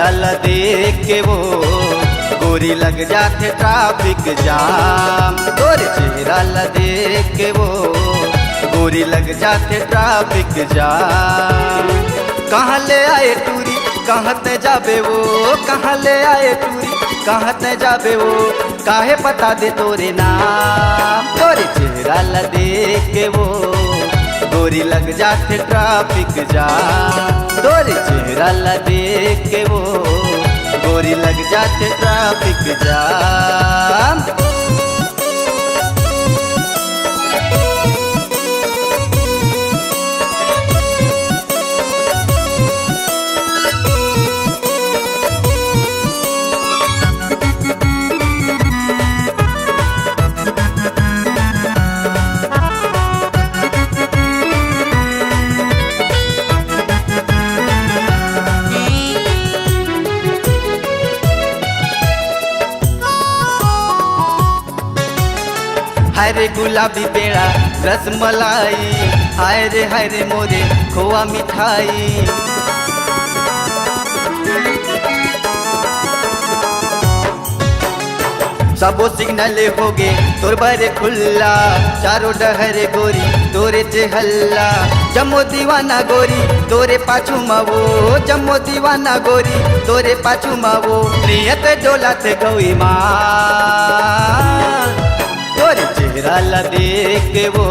चेहरा ला देख के वो गोरी लग जाते ट्रैफिक जाम। तोरे चेहरा ला देख के वो गोरी लग जाते ट्रैफिक जाम। कहाँ ले आए टूरी कहाँ ते जाबे वो, कहाँ ले आए टूरी कहाँ ते जाबे वो, काहे पता दे तोरे नाम। तोरे चेहरा ला देख के वो गोरी लग जाते ट्रैफिक जाम। तोरे चेहरा ला देख के वो गोरी लग जाते ट्रैफिक जाम। हाय रे गुलाबी पेड़ा रसमलाई, हाय रे मोरे खोआ मिठाई। सबो सिग्नल हो गे तोर बारे खुल्ला, चारों डहरे गोरी तोरे चेहल्ला। जम्मो दीवाना गोरी तोरे पाछू मावो, जम्मो दीवाना गोरी तोरे पाछू मावो। नियत डोलात गई माँ तोरे चेहरा ला देख के वो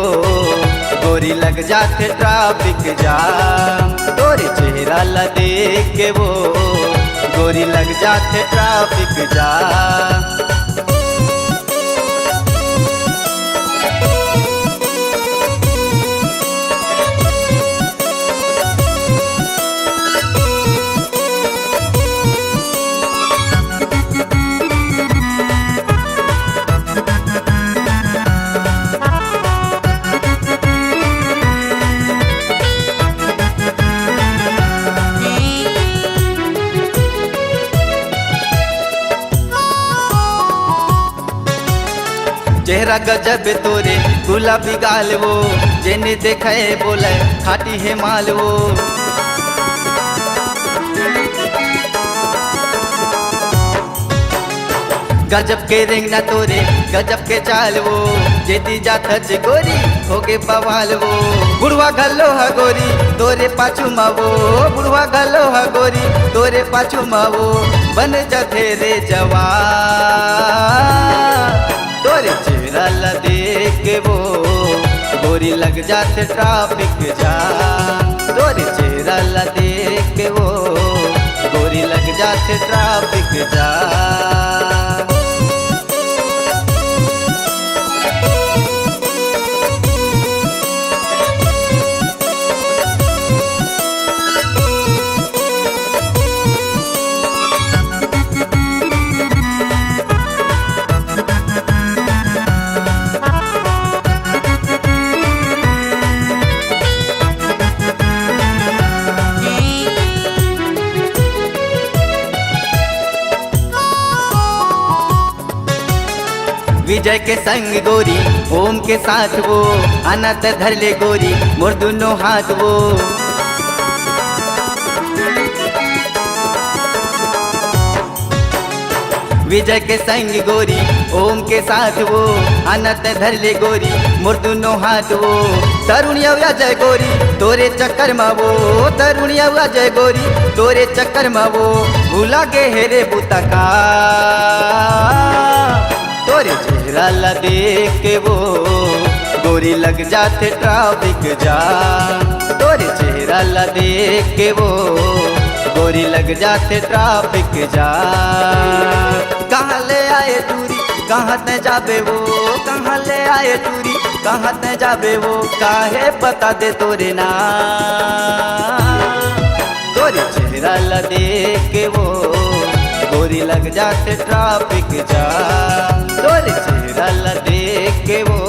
गोरी लग जाते ट्रैफिक जाम। तोरे चेहरा ला देख के वो गोरी लग जाते ट्रैफिक जाम। चेहरा गजब तोरे गुलाबी गाल वो, जेने देखे बोले खाटी है माल वो। गजब के रेंगना तोरे गजब के चाल वो, जेती जात गोरी होगे बवाल वो। बुढ़वा गलो है गोरी तोरे पाछू मावो, बुढ़वा गलो है गोरी तोरे पाछू मावो। बन जाते रे जवान तोरे चेहरा ला देख के वो गोरी लग जाते ट्रैफिक जाम। तोरे चेहरा ला देख के वो गोरी लग जाते ट्रैफिक जाम। विजय के संग गोरी ओम के साथ वो, अनत धर ले गोरी मोर दोनों हाथ वो। विजय के संग गोरी ओम के साथ वो, अनत धर ले गोरी मोर दोनों हाथ वो। तरुणिया जय गोरी तोरे चक्कर में वो, तरुणिया जय गोरी तोरे चक्कर में वो। भूला गे हेरे बुतका तोरे चेहरा ला देख के वो गोरी लग जाते ट्रैफिक जाम। तोरे चेहरा ला देख के वो गोरी लग जाते ट्रैफिक जाम। कहाँ ले आए टूरी कहाँ ते जाबे वो, कहाँ ले आए टूरी कहाँ ते जाबे वो, काहे पता दे तोरे नाम। तोरे चेहरा ला देख के वो गोरी लग जाते ट्रैफिक जाम। तोरे चेहरा ला देख के वो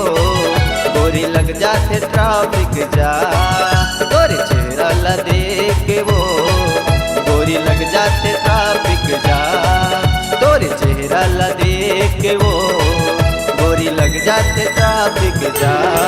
गोरी लग जाते ट्रैफिक जाम। तोरे चेहरा ला देख के वो गोरी लग जाते ट्रैफिक जाम। तोरे चेहरा ला देख के वो गोरी लग जाते ट्रैफिक जाम।